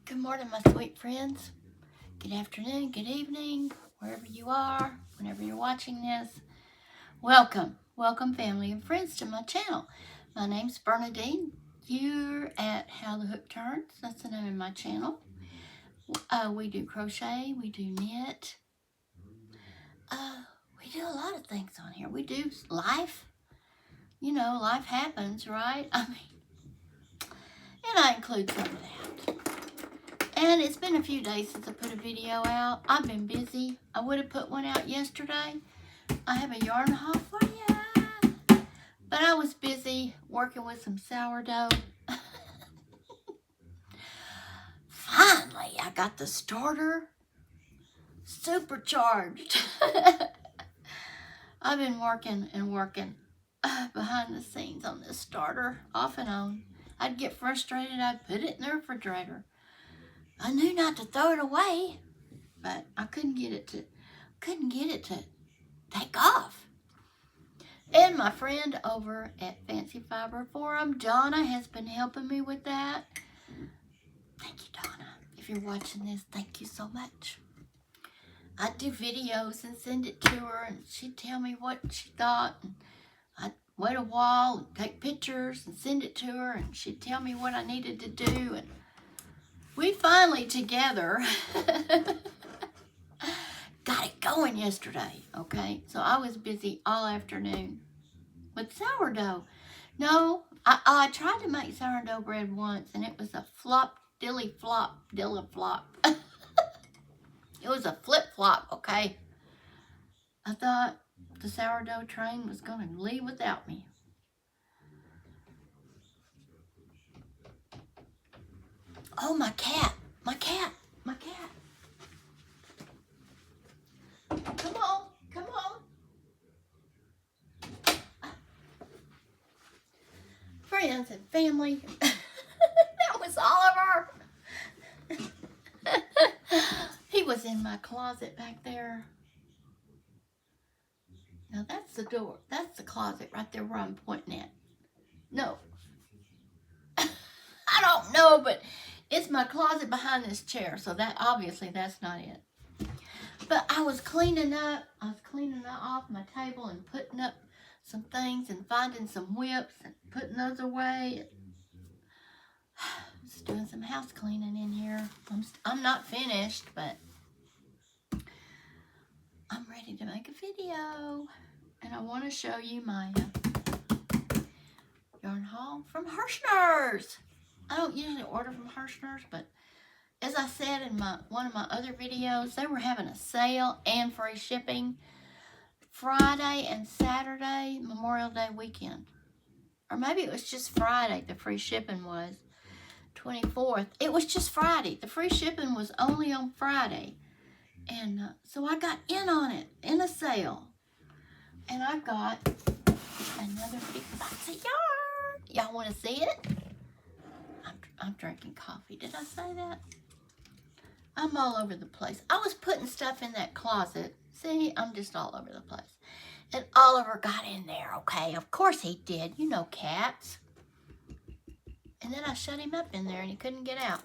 Good morning, my sweet friends. Good afternoon, good evening, wherever you are, whenever you're watching this. Welcome, family and friends to my channel. My name's Bernadine. You're at How the Hook Turns. That's the name of my channel. We do crochet, we do knit. We do a lot of things on here. We do life. You know, life happens, right? And I include some of that. And it's been a few days since I put a video out. I've been busy. I would have put one out yesterday. I have a yarn haul for you. But I was busy working with some sourdough. Finally, I got the starter supercharged. I've been working behind the scenes on this starter off and on. I'd get frustrated. I'd put it in the refrigerator. I knew not to throw it away, but I couldn't get it to take off. And my friend over at Fancy Fiber Forum, Donna, has been helping me with that. Thank you, Donna. If you're watching this, thank you so much. I'd do videos and send it to her, and she'd tell me what she thought. And I'd wait a while and take pictures and send it to her, and she'd tell me what I needed to do. And we finally together got it going yesterday, okay? So I was busy all afternoon with sourdough. No, I tried to make sourdough bread once, and it was a flop, dilly flop. It was a flip-flop, okay? I thought the sourdough train was going to leave without me. Oh, my cat. Come on. Friends and family. That was Oliver. He was in my closet back there. Now that's the door. That's the closet right there where I'm pointing at. No. I don't know, but it's my closet behind this chair, so that obviously that's not it. But I was cleaning up off my table and putting up some things and finding some whips and putting those away. Just doing some house cleaning in here. I'm not finished, but I'm ready to make a video. And I want to show you my yarn haul from Hirschner's. I don't usually order from Hirschner's, but as I said in one of my other videos, they were having a sale and free shipping Friday and Saturday, Memorial Day weekend. Or maybe it was just Friday the free shipping was, 24th. It was just Friday. The free shipping was only on Friday. And so I got in on it, in a sale. And I got another big box of yarn. Y'all want to see it? I'm drinking coffee. Did I say that? I'm all over the place. I was putting stuff in that closet. See, I'm just all over the place. And Oliver got in there, okay? Of course he did. You know cats. And then I shut him up in there and he couldn't get out.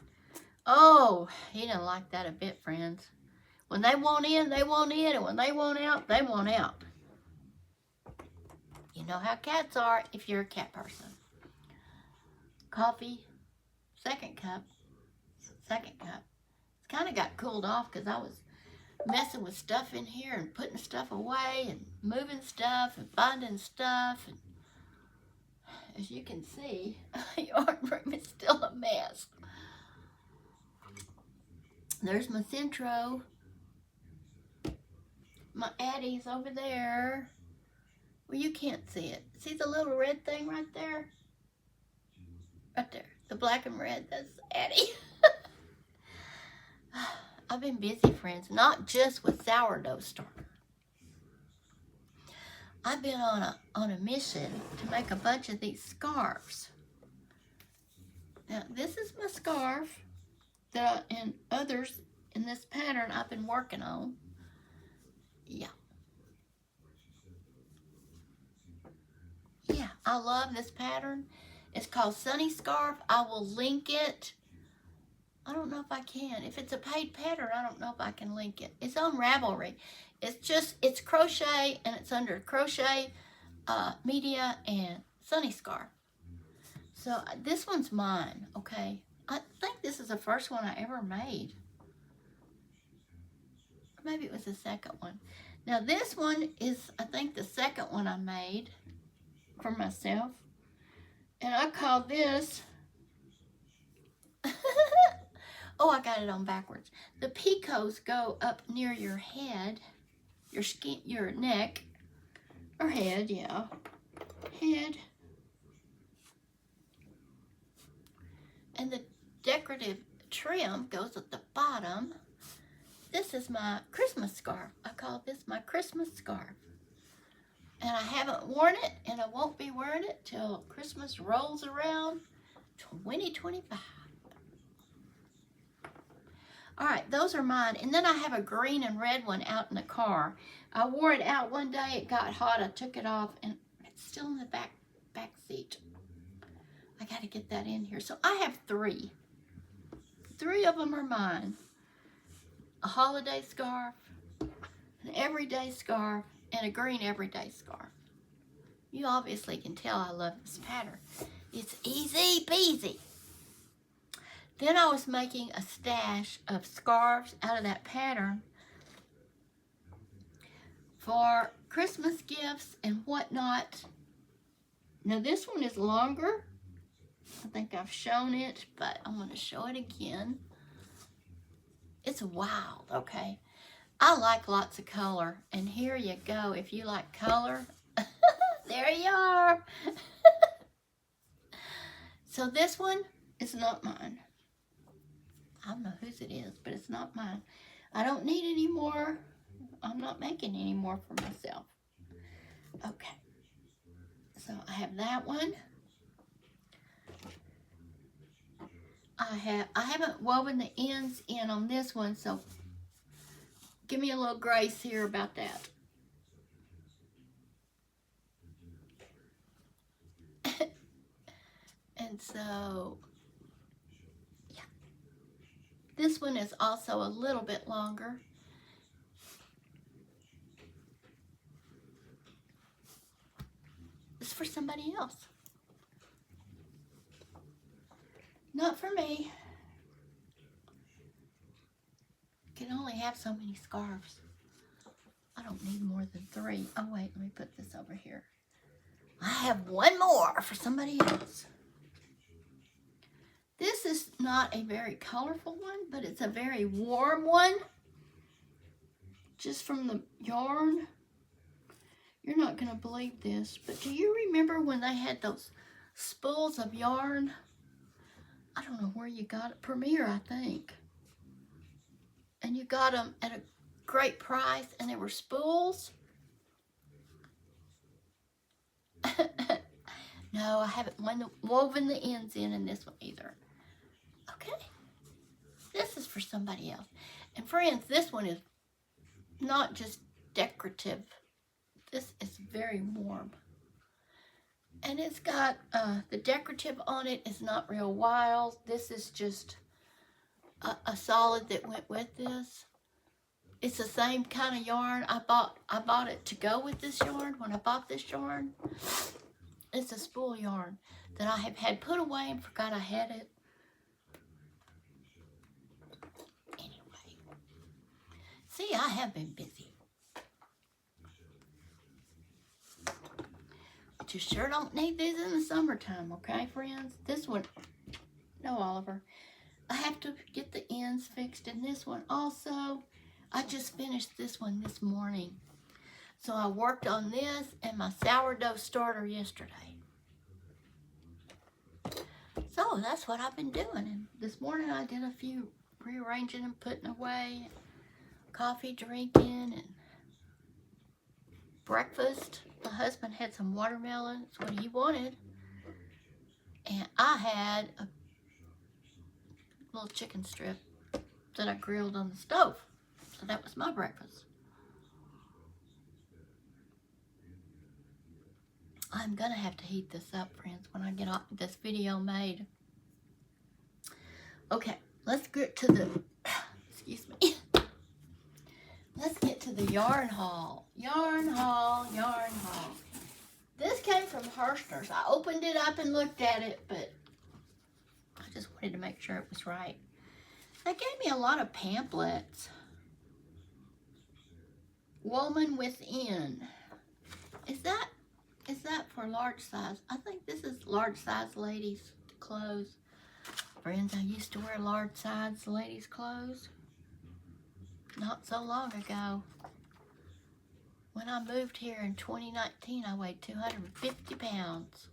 Oh, he didn't like that a bit, friends. When they want in, they want in. And when they want out, they want out. You know how cats are if you're a cat person. Coffee. Second cup. It's kind of got cooled off because I was messing with stuff in here and putting stuff away and moving stuff and finding stuff. And as you can see, the yarn room is still a mess. There's my Centro. My Addie's over there. Well, you can't see it. See the little red thing right there? Right there. The black and red. That's Addie. I've been busy, friends. Not just with sourdough starter. I've been on a mission to make a bunch of these scarves. Now, this is my scarf and others in this pattern I've been working on. Yeah, I love this pattern. It's called Sunny Scarf. I will link it I don't know if I can. If it's a paid pattern, I don't know if I can link it. It's on Ravelry. It's crochet, and it's under crochet, media, and Sunny Scarf. So this one's mine, okay? I think this is the first one I ever made. Or maybe it was the second one. Now this one is, I think, the second one I made for myself. And I call this, oh, I got it on backwards. The picots go up near your head, your skin, your neck, or head, yeah, head. And the decorative trim goes at the bottom. This is my Christmas scarf. I call this my Christmas scarf. And I haven't worn it, and I won't be wearing it till Christmas rolls around 2025. All right, those are mine. And then I have a green and red one out in the car. I wore it out one day. It got hot. I took it off, and it's still in the back seat. I got to get that in here. So I have three. Three of them are mine. A holiday scarf, an everyday scarf, and a green everyday scarf. You obviously can tell I love this pattern. It's easy peasy. Then I was making a stash of scarves out of that pattern for Christmas gifts and whatnot. Now this one is longer. I think I've shown it, but I'm going to show it again. It's wild, okay? I like lots of color, and here you go. If you like color, there you are. So this one is not mine. I don't know whose it is, but it's not mine. I don't need any more. I'm not making any more for myself. Okay. So I have that one. I haven't woven the ends in on this one, so give me a little grace here about that. And so, yeah. This one is also a little bit longer. It's for somebody else. Not for me. You can only have so many scarves. I don't need more than 3. Oh wait, let me put this over here. I have one more for somebody else. This is not a very colorful one, but it's a very warm one. Just from the yarn. You're not going to believe this, but do you remember when they had those spools of yarn? I don't know where you got it. Premier, I think. And you got them at a great price, and they were spools. No, I haven't woven the ends in this one either. Okay. This is for somebody else. And friends, this one is not just decorative. This is very warm. And it's got the decorative on it is not real wild. This is just a solid that went with this. It's the same kind of yarn. I bought it to go with this yarn when I bought this yarn. It's a spool yarn that I have had put away and forgot I had it. Anyway. See, I have been busy. But you sure don't need these in the summertime, okay, friends? This one, no, Oliver. I have to get the ends fixed in this one also. I just finished this one this morning. So I worked on this and my sourdough starter yesterday. So that's what I've been doing. And this morning I did a few rearranging and putting away, coffee drinking, and breakfast. My husband had some watermelon. That's what he wanted. And I had a little chicken strip that I grilled on the stove. So that was my breakfast. I'm going to have to heat this up, friends, when I get this video made. Okay, let's get to the, excuse me. Let's get to the yarn haul. Yarn haul, yarn haul. This came from Hirschner's. I opened it up and looked at it, but I just wanted to make sure it was right. They gave me a lot of pamphlets. Woman Within. Is that for large size? I think this is large size ladies' clothes. Friends, I used to wear large size ladies' clothes not so long ago. When I moved here in 2019, I weighed 250 pounds.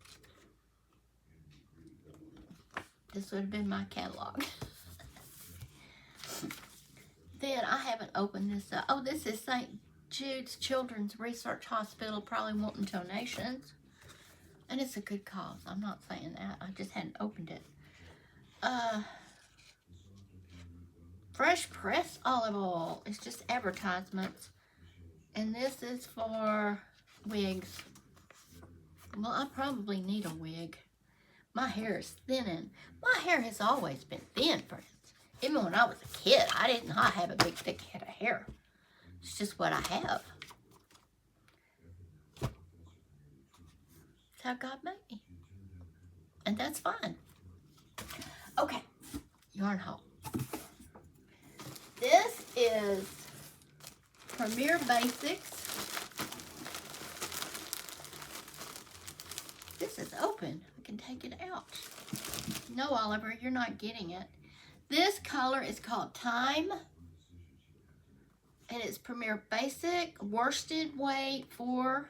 This would have been my catalog. Then I haven't opened this up. Oh, this is St. Jude's Children's Research Hospital, probably wanting donations. And it's a good cause. I'm not saying that. I just hadn't opened it. Fresh pressed olive oil. It's just advertisements. And this is for wigs. Well, I probably need a wig. My hair is thinning. My hair has always been thin, friends. Even when I was a kid, I did not have a big, thick head of hair. It's just what I have. It's how God made me. And that's fine. Okay, yarn haul. This is Premier Basics. This is open. I can take it out. No, Oliver, you're not getting it. This color is called Time. And it's Premier Basic, worsted weight for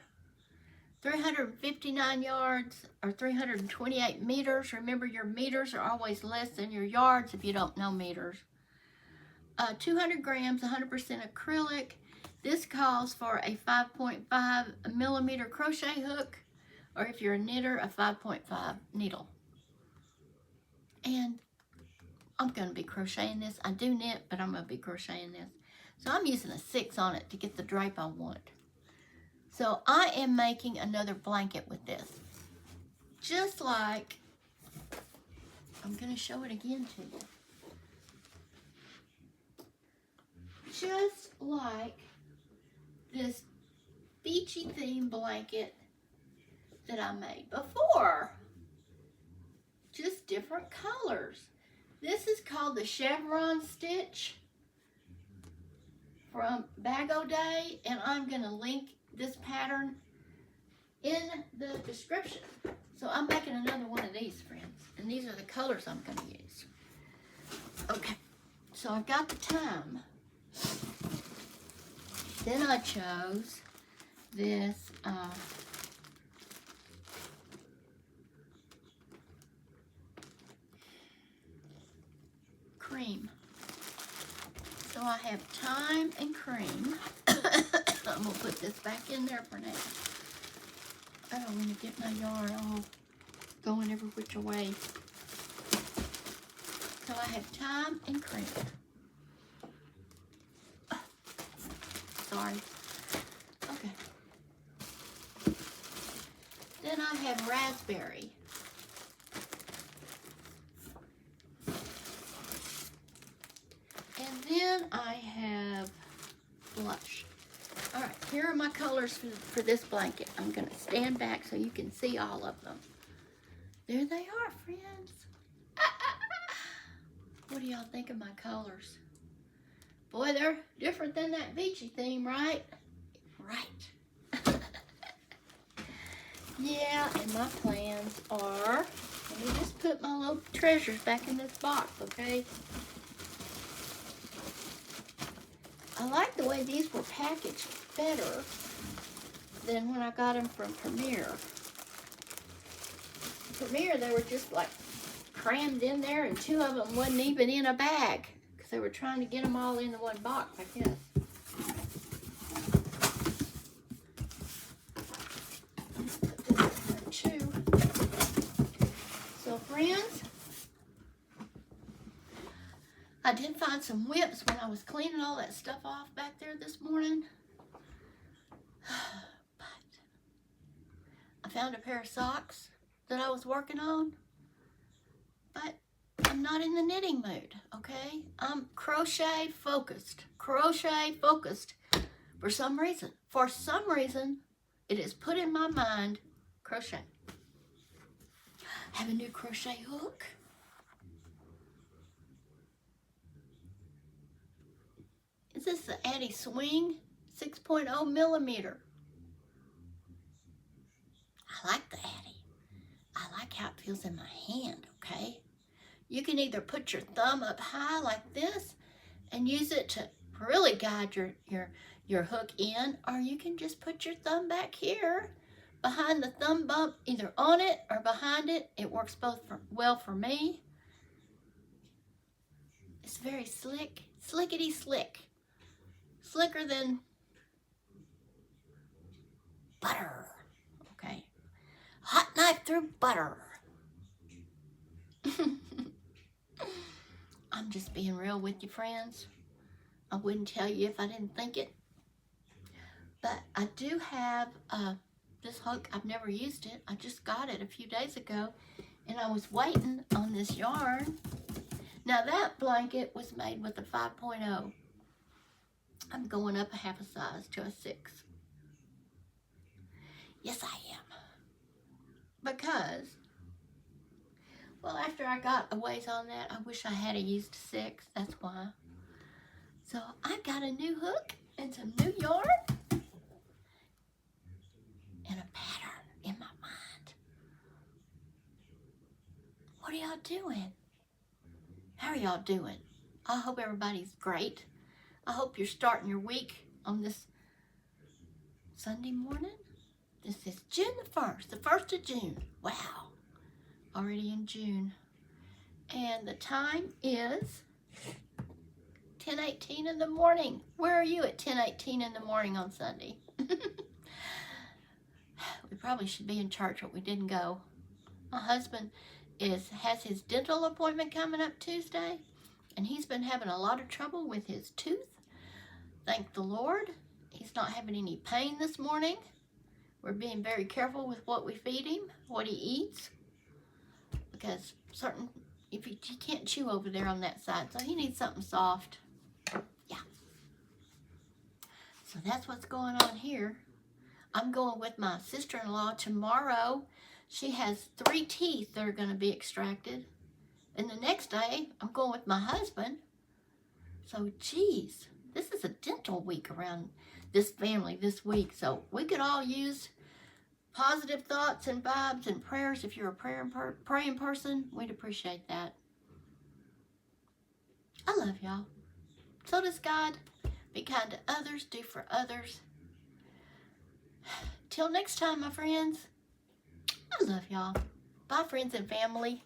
359 yards or 328 meters. Remember, your meters are always less than your yards if you don't know meters. 200 grams, 100% acrylic. This calls for a 5.5 millimeter crochet hook, or if you're a knitter, a 5.5 needle. And I'm going to be crocheting this. I do knit, but I'm going to be crocheting this. So I'm using a 6 on it to get the drape I want. So I am making another blanket with this. Just like, I'm going to show it again to you. Just like this beachy theme blanket that I made before. Just different colors. This is called the chevron stitch from Bag O Day, and I'm going to link this pattern in the description. So I'm making another one of these, friends, and these are the colors I'm going to use. Okay, so I've got the time. Then I chose this cream. So I have Time and cream. I'm going to put this back in there for now. I don't want to get my yarn all going every which way. So I have Time and cream. Sorry. Okay. Then I have raspberry. And then I have blush. All right, here are my colors for this blanket. I'm going to stand back so you can see all of them. There they are, friends. What do y'all think of my colors? Boy, they're different than that beachy theme, right? Right. Yeah, and my plans are, let me just put my little treasures back in this box, okay? I like the way these were packaged better than when I got them from Premier. Premier, they were just like crammed in there, and 2 of them wasn't even in a bag because they were trying to get them all in the one box, I guess. Put this in there too. So friends, I did find some whips when I was cleaning all that stuff off back there this morning. But I found a pair of socks that I was working on. But I'm not not in the knitting mood, okay? I'm crochet focused. Crochet focused. For some reason, it is put in my mind, crochet. I have a new crochet hook. Is this the Addie Swing 6.0 millimeter? I like the Addie. I like how it feels in my hand, okay? You can either put your thumb up high like this and use it to really guide your hook in, or you can just put your thumb back here behind the thumb bump, either on it or behind it. It works both well for me. It's very slick, slickety slick. Slicker than butter, okay? Hot knife through butter. I'm just being real with you, friends. I wouldn't tell you if I didn't think it. But I do have this hook. I've never used it. I just got it a few days ago, and I was waiting on this yarn. Now that blanket was made with a 5.0. I'm going up a half a size to a 6. Yes, I am. Because, well, after I got a ways on that, I wish I had used a 6. That's why. So I got a new hook and some new yarn and a pattern in my mind. What are y'all doing? How are y'all doing? I hope everybody's great. I hope you're starting your week on this Sunday morning. This is June the 1st of June. Wow. Already in June. And the time is 10:18 in the morning. Where are you at 10:18 in the morning on Sunday? We probably should be in church, but we didn't go. My husband has his dental appointment coming up Tuesday, and he's been having a lot of trouble with his tooth. Thank the Lord, he's not having any pain this morning. We're being very careful with what we feed him, what he eats, because if he can't chew over there on that side, so he needs something soft. Yeah. So that's what's going on here. I'm going with my sister-in-law tomorrow. She has 3 teeth that are going to be extracted. And the next day, I'm going with my husband. So, geez, this is a dental week around this family this week. So we could all use positive thoughts and vibes and prayers. If you're a praying person, we'd appreciate that. I love y'all. So does God. Be kind to others. Do for others. Till next time, my friends. I love y'all. Bye, friends and family.